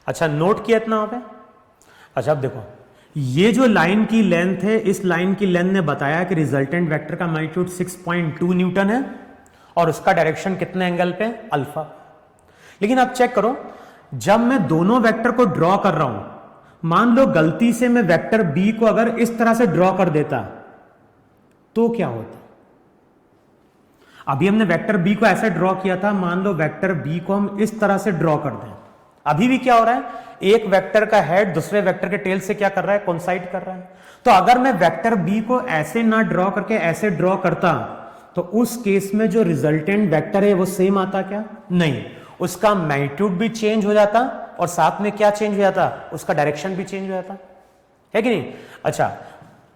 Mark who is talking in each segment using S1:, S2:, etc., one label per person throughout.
S1: अच्छा नोट किया इतना वहां पे। अच्छा अब देखो, ये जो लाइन की लेंथ है, इस लाइन की लेंथ ने बताया कि रिजल्टेंट वेक्टर का मैग्नीट्यूड 6.2 न्यूटन है और उसका डायरेक्शन कितने एंगल पे, अल्फा। लेकिन आप चेक करो, जब मैं दोनों वेक्टर को ड्रॉ कर रहा हूं, मान लो गलती से मैं वेक्टर बी को अगर इस तरह से ड्रॉ कर देता तो क्या होता। अभी हमने वेक्टर बी को ऐसे ड्रॉ किया था, मान लो वेक्टर बी को हम इस तरह से ड्रॉ कर दें, अभी भी क्या हो रहा है, एक वेक्टर का हेड दूसरे वेक्टर के टेल से क्या कर रहा है, कोइंसाइड कर रहा है। तो अगर मैं वेक्टर बी को ऐसे ना ड्रॉ करके ऐसे ड्रॉ करता तो उस केस में जो रिजल्टेंट वेक्टर है वो सेम आता क्या, नहीं, उसका मैग्नीट्यूड भी चेंज हो जाता और साथ में क्या चेंज हो जाता, उसका डायरेक्शन भी चेंज हो जाता, है कि नहीं। अच्छा,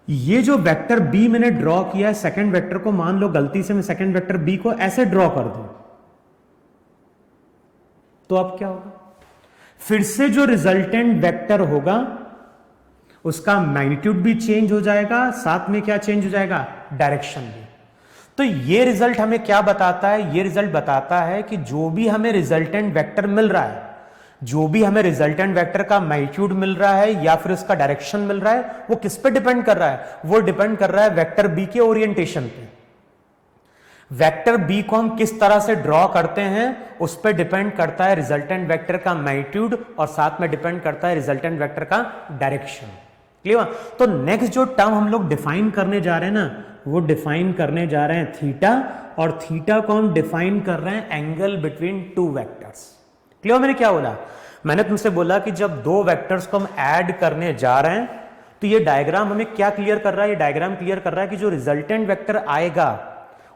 S1: ये जो वेक्टर बी मैंने ड्रॉ किया है, सेकंड वेक्टर को मान लो गलती से मैं सेकंड वेक्टर बी को ऐसे ड्रॉ कर दूं तो अब क्या होगा, फिर से जो रिजल्टेंट वेक्टर होगा उसका मैग्नीट्यूड भी चेंज हो जाएगा, साथ में क्या चेंज हो जाएगा, डायरेक्शन भी। तो ये रिजल्ट हमें क्या बताता है, ये रिजल्ट बताता है कि जो भी हमें रिजल्टेंट वेक्टर मिल रहा है, जो भी हमें रिजल्टेंट वेक्टर का मैग्नीट्यूड मिल रहा है या फिर उसका डायरेक्शन मिल रहा है, वो किस पे डिपेंड कर रहा है, वो डिपेंड कर रहा है वेक्टर बी के ओरिएंटेशन पे। वेक्टर बी को हम किस तरह से ड्रॉ करते हैं उस पर डिपेंड करता है रिजल्टेंट वेक्टर का मैग्नीट्यूड और साथ में डिपेंड करता है रिजल्टेंट वेक्टर का डायरेक्शन। क्लियर। तो नेक्स्ट जो टर्म हम लोग डिफाइन करने जा रहे हैं ना, वो डिफाइन करने जा रहे हैं थीटा, और थीटा को हम डिफाइन कर रहे हैं angle between two vectors. Clear. मैंने क्या बोला, मैंने तुमसे बोला कि जब दो वेक्टर्स को हम ऐड करने जा रहे हैं तो ये डायग्राम हमें क्या क्लियर कर रहा है, ये डायग्राम क्लियर कर रहा है कि जो रिजल्टेंट वेक्टर आएगा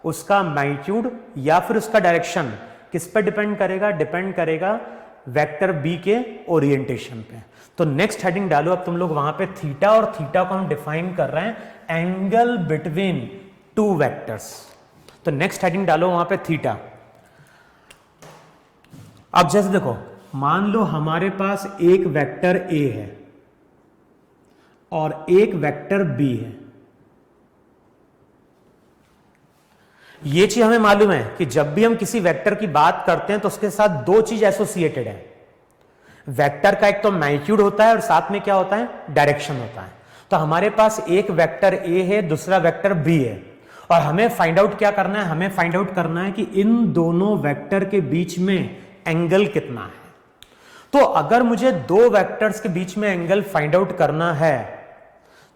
S1: उसका मैग्नीट्यूड या फिर उसका डायरेक्शन किस पर डिपेंड करेगा, डिपेंड करेगा वेक्टर बी के ओरिएंटेशन पे। तो नेक्स्ट हेडिंग डालो अब तुम लोग वहां पे थीटा, और थीटा को हम डिफाइन कर रहे हैं एंगल बिटवीन टू वेक्टर्स। तो नेक्स्ट हेडिंग डालो वहां पे थीटा। अब जैसे देखो, मान लो हमारे पास एक वेक्टर ए है और एक वेक्टर बी है। ये चीज हमें मालूम है कि जब भी हम किसी वेक्टर की बात करते हैं तो उसके साथ दो चीज एसोसिएटेड है। वेक्टर का एक तो मैग्नीट्यूड होता है और साथ में क्या होता है, डायरेक्शन होता है। तो हमारे पास एक वेक्टर ए है, दूसरा वेक्टर बी है, और हमें फाइंड आउट क्या करना है, हमें फाइंड आउट करना है कि इन दोनों वेक्टर के बीच में एंगल कितना है। तो अगर मुझे दो वेक्टर्स के बीच में एंगल फाइंड आउट करना है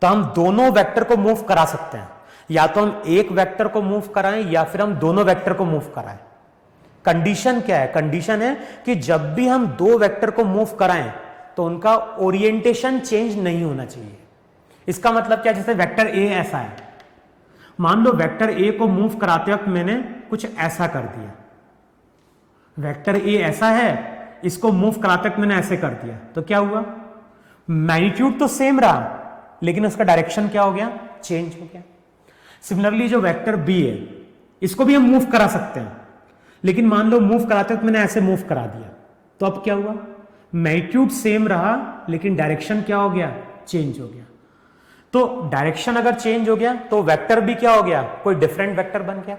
S1: तो हम दोनों वेक्टर को मूव करा सकते हैं, या तो हम एक वेक्टर को मूव कराएं या फिर हम दोनों वेक्टर को मूव कराएं। कंडीशन क्या है, कंडीशन है कि जब भी हम दो वेक्टर को मूव कराएं तो उनका ओरिएंटेशन चेंज नहीं होना चाहिए। इसका मतलब क्या, जैसे वेक्टर ए ऐसा है, मान लो वेक्टर ए को मूव कराते वक्त मैंने कुछ ऐसा कर दिया, वेक्टर ए ऐसा है, इसको मूव कराते वक्त मैंने ऐसे कर दिया, तो क्या हुआ, मैग्नीट्यूड तो सेम रहा लेकिन उसका डायरेक्शन क्या हो गया, चेंज हो गया। सिमिलरली जो वेक्टर बी है, इसको भी हम मूव करा सकते हैं, लेकिन मान लो मूव कराते वक्त मैंने ऐसे मूव करा दिया, तो अब क्या हुआ, मैग्नीट्यूड सेम रहा लेकिन डायरेक्शन क्या हो गया, चेंज हो गया। तो डायरेक्शन अगर चेंज हो गया तो वेक्टर भी क्या हो गया, कोई डिफरेंट वेक्टर बन गया।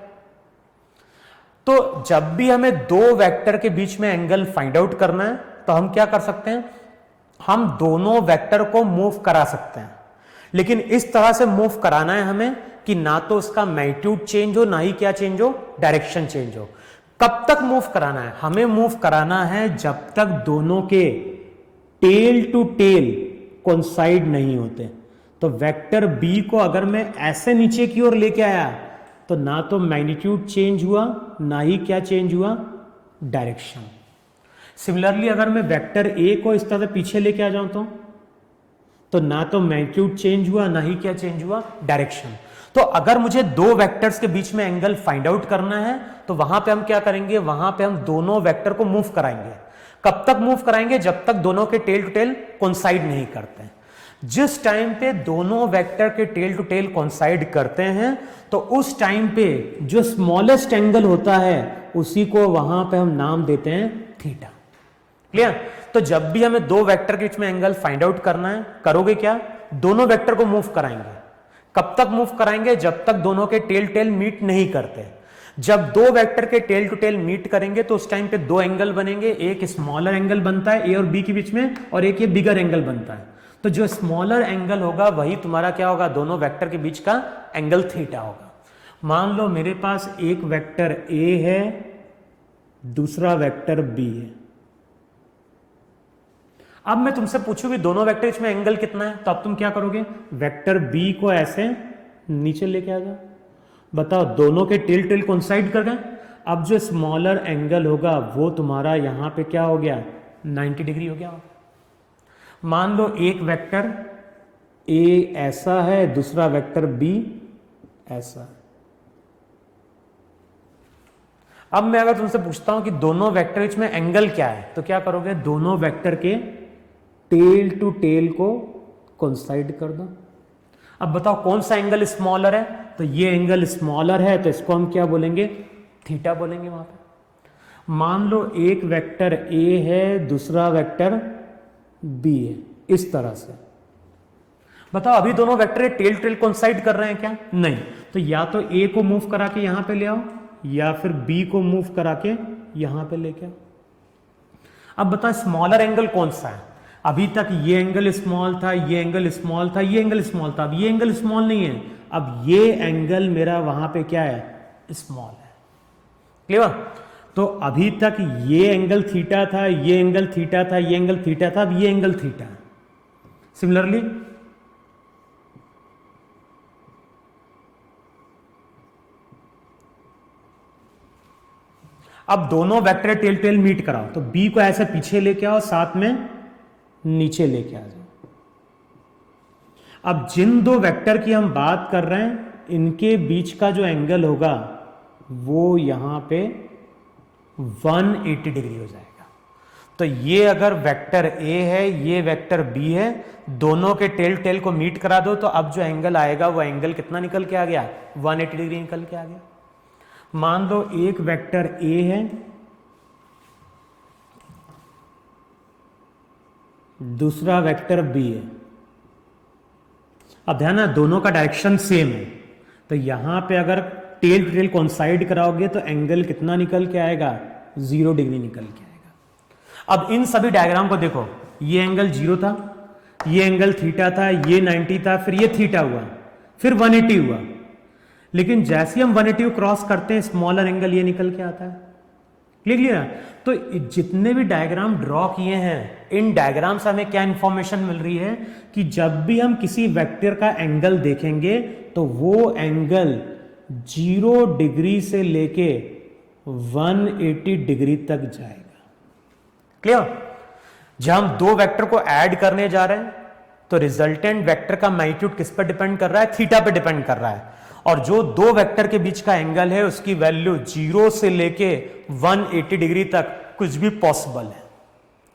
S1: तो जब भी हमें दो वेक्टर के बीच में एंगल फाइंड आउट करना है तो हम क्या कर सकते हैं, हम दोनों वेक्टर को मूव करा सकते हैं, लेकिन इस तरह से मूव कराना है हमें कि ना तो उसका मैग्नीट्यूड चेंज हो, ना ही क्या चेंज हो, डायरेक्शन चेंज हो। कब तक मूव कराना है, हमें मूव कराना है जब तक दोनों के टेल टू टेल कोइंसाइड नहीं होते। तो वेक्टर बी को अगर मैं ऐसे नीचे की ओर लेके आया तो ना तो मैग्नीट्यूड चेंज हुआ, ना ही क्या चेंज हुआ, डायरेक्शन। सिमिलरली अगर मैं वेक्टर ए को इस तरह पीछे लेके आ जाऊं तो ना तो मैग्नीट्यूड चेंज हुआ, ना ही क्या चेंज हुआ, डायरेक्शन। तो अगर मुझे दो वेक्टर्स के बीच में एंगल फाइंड आउट करना है तो वहां पे हम क्या करेंगे, वहां पे हम दोनों वेक्टर को मूव कराएंगे। कब तक मूव कराएंगे, जब तक दोनों के टेल टू टेल कोइंसाइड नहीं करते हैं। जिस टाइम पे दोनों वेक्टर के टेल टू टेल कोइंसाइड करते हैं तो उस टाइम पे जो स्मॉलेस्ट एंगल होता है उसी को वहां पे हम नाम देते हैं थीटा। क्लियर। तो जब भी हमें दो वेक्टर के बीच में एंगल फाइंड आउट करना है, करोगे क्या, दोनों वेक्टर को मूव कराएंगे। कब तक मूव कराएंगे, जब तक दोनों के टेल टेल मीट नहीं करते। जब दो वेक्टर के टेल टू टेल मीट करेंगे तो उस टाइम पे दो एंगल बनेंगे, एक स्मॉलर एंगल बनता है ए और बी के बीच में, और एक ये बिगर एंगल बनता है। तो जो स्मॉलर एंगल होगा वही तुम्हारा क्या होगा, दोनों वेक्टर के बीच का एंगल थीटा होगा। मान लो मेरे पास एक वेक्टर ए है, दूसरा वेक्टर बी है। अब मैं तुमसे पूछूं कि दोनों वेक्टर इसमें एंगल कितना है, तो अब तुम क्या करोगे, वेक्टर बी को ऐसे नीचे लेके आ जाओ। बताओ दोनों के टेल टेल कोइंसाइड कर गए। अब जो स्मॉलर एंगल होगा वो तुम्हारा यहां पे क्या हो गया, 90 डिग्री हो गया। मान लो एक वेक्टर ए ऐसा है, दूसरा वेक्टर बी ऐसा है। अब मैं अगर तुमसे पूछता हूं कि दोनों वेक्टर में एंगल क्या है, तो क्या करोगे, दोनों वेक्टर के टेल टू टेल को कोइंसाइड कर दो। अब बताओ कौन सा एंगल स्मॉलर है, तो ये एंगल स्मॉलर है, तो इसको हम क्या बोलेंगे, थीटा बोलेंगे वहां पे। मान लो एक वेक्टर ए है, दूसरा वेक्टर बी है, इस तरह से। बताओ अभी दोनों वेक्टर टेल टेल कोइंसाइड कर रहे हैं क्या, नहीं। तो या तो ए को मूव करा के यहां पे ले आओ, या फिर बी को मूव करा के यहां पे लेके आओ। अब बताओ स्मॉलर एंगल कौन सा है, अभी तक ये एंगल स्मॉल था, ये एंगल स्मॉल था, ये एंगल स्मॉल था, अब ये एंगल स्मॉल नहीं है, अब ये एंगल मेरा वहां पे क्या है, स्मॉल है। क्लियर। तो अभी तक ये एंगल थीटा था, ये एंगल थीटा था, ये एंगल थीटा था, अब ये एंगल थीटा है। सिमिलरली अब दोनों वेक्टर टेल टेल मीट कराओ, तो बी को ऐसे पीछे लेके आओ, साथ में नीचे लेके आ जाओ। अब जिन दो वेक्टर की हम बात कर रहे हैं, इनके बीच का जो एंगल होगा वो यहां पे 180 डिग्री हो जाएगा। तो ये अगर वेक्टर ए है, ये वेक्टर बी है, दोनों के टेल टेल को मीट करा दो, तो अब जो एंगल आएगा वो एंगल कितना निकल के आ गया, 180 डिग्री निकल के आ गया। मान लो एक वेक्टर ए है, दूसरा वेक्टर बी है। अब ध्यान है दोनों का डायरेक्शन सेम है, तो यहां पे अगर टेल टू टेल कोइंसाइड कराओगे तो एंगल कितना निकल के आएगा, 0 डिग्री निकल के आएगा। अब इन सभी डायग्राम को देखो, ये एंगल 0 था, ये एंगल थीटा था, ये 90 था, फिर ये थीटा हुआ, फिर 180 हुआ। लेकिन जैसे हम 180 क्रॉस करते हैं, स्मॉलर एंगल ये निकल के आता है। क्लियर है। तो जितने भी डायग्राम ड्रॉ किए हैं, इन डायग्राम से हमें क्या इंफॉर्मेशन मिल रही है कि जब भी हम किसी वेक्टर का एंगल देखेंगे तो वो एंगल 0 डिग्री से लेके 180 डिग्री तक जाएगा। क्लियर। जब हम दो वेक्टर को ऐड करने जा रहे हैं तो रिजल्टेंट वेक्टर का मैग्नीट्यूड किस पर डिपेंड कर रहा है, थीटा पे डिपेंड कर रहा है। और जो दो वेक्टर के बीच का एंगल है उसकी वैल्यू 0 से लेके 180 डिग्री तक कुछ भी पॉसिबल है।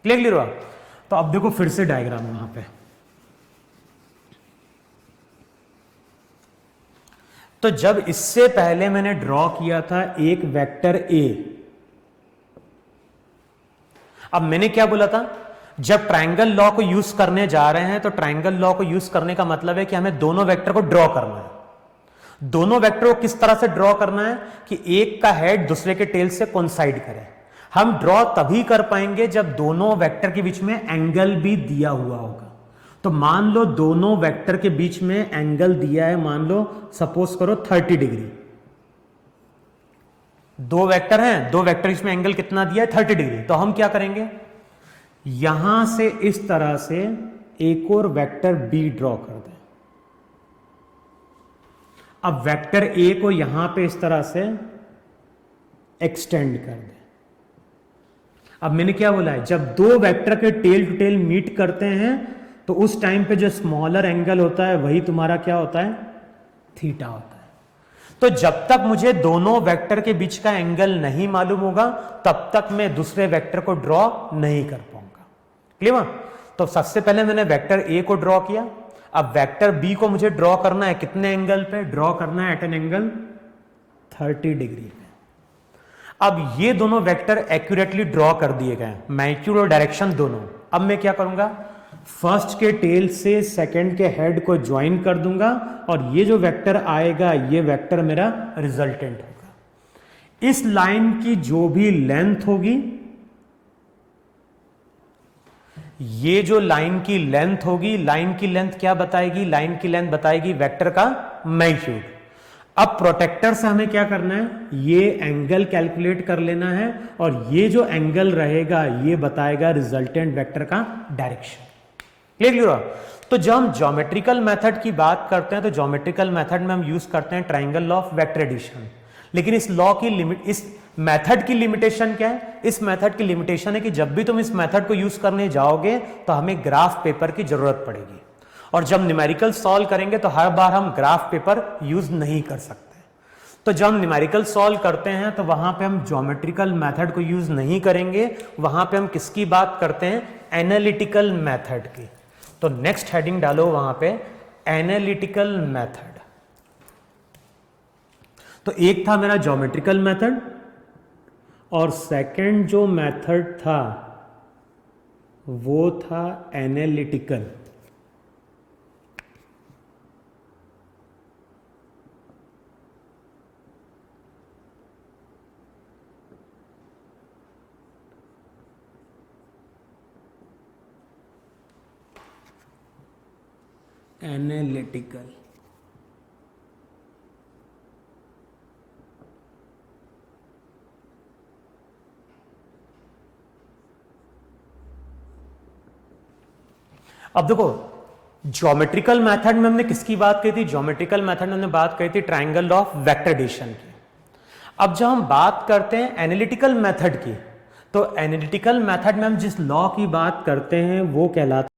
S1: क्लियर हुआ। तो अब देखो फिर से डायग्राम वहां पे, तो जब इससे पहले मैंने ड्रॉ किया था एक वेक्टर ए, अब मैंने क्या बोला था, जब ट्रायंगल लॉ को यूज करने जा रहे हैं तो ट्रायंगल लॉ को यूज करने का मतलब है कि हमें दोनों वेक्टर को ड्रॉ करना है। दोनों वेक्टर को किस तरह से ड्रॉ करना है कि एक का हेड दूसरे के टेल से कोइंसाइड करे। हम ड्रॉ तभी कर पाएंगे जब दोनों वेक्टर के बीच में एंगल भी दिया हुआ होगा। तो मान लो दोनों वेक्टर के बीच में एंगल दिया है, मान लो सपोज करो 30 डिग्री। दो वेक्टर हैं, दो वेक्टर इसमें एंगल कितना दिया है, 30 डिग्री। तो हम क्या करेंगे, यहां से इस तरह से एक और वेक्टर बी ड्रॉ कर दें। अब वेक्टर ए को यहां पे इस तरह से एक्सटेंड कर दें। अब मैंने क्या बोला है, जब दो वेक्टर के टेल टू टेल मीट करते हैं तो उस टाइम पे जो स्मॉलर एंगल होता है वही तुम्हारा क्या होता है, थीटा होता है। तो जब तक मुझे दोनों वेक्टर के बीच का एंगल नहीं मालूम होगा तब तक मैं दूसरे वेक्टर को ड्रॉ नहीं कर पाऊंगा। क्लियर। तो सबसे पहले मैंने वेक्टर ए को ड्रॉ किया, अब वेक्टर बी को मुझे ड्रॉ करना है कितने एंगल पे, ड्रॉ करना है एट एन एंगल 30 डिग्री पे। अब ये दोनों वेक्टर एक्यूरेटली ड्रॉ कर दिए गए, मैग्नीट्यूड और डायरेक्शन दोनों। अब मैं क्या करूंगा, फर्स्ट के टेल से सेकंड के हेड को ज्वाइन कर दूंगा और ये जो वेक्टर आएगा ये वेक्टर मेरा रिजल्टेंट होगा। इस लाइन की जो भी लेंथ होगी, ये जो लाइन की लेंथ होगी, लाइन की लेंथ क्या बताएगी? लाइन की लेंथ बताएगी वेक्टर का मैग्नीट्यूड। अब प्रोटेक्टर से हमें क्या करना है? ये एंगल कैलकुलेट कर लेना है और ये जो एंगल रहेगा ये बताएगा रिजल्टेंट वेक्टर का डायरेक्शन। क्लियर हुआ? तो जब हम ज्योमेट्रिकल मेथड की बात करते हैं तो ज्योमेट्रिकल मेथड में हम यूज करते हैं triangle law of vector addition. लेकिन इस लॉ की लिमिट, इस मेथड की लिमिटेशन क्या है? इस मेथड की लिमिटेशन है कि जब भी तुम इस मेथड को यूज करने जाओगे तो हमें ग्राफ पेपर की जरूरत पड़ेगी, और जब न्यूमेरिकल सॉल्व करेंगे तो हर बार हम ग्राफ पेपर यूज नहीं कर सकते। तो जब हम न्यूमेरिकल सॉल्व करते हैं तो वहां पे हम ज्योमेट्रिकल मेथड को यूज नहीं करेंगे, वहां पे हम किसकी बात करते हैं? एनालिटिकल मेथड की। तो नेक्स्ट हेडिंग डालो वहां पे, एनालिटिकल मेथड। तो एक था मेरा ज्योमेट्रिकल मेथड और सेकंड जो मेथड था वो था एनालिटिकल। एनालिटिकल अब देखो, ज्योमेट्रिकल मेथड में हमने किसकी बात की थी? ज्योमेट्रिकल मेथड में हमने बात करी थी ट्राइंगल ऑफ वेक्टर एडिशन की। अब जब हम बात करते हैं एनालिटिकल मेथड की, तो एनालिटिकल मेथड में हम जिस लॉ की बात करते हैं वो कहलाता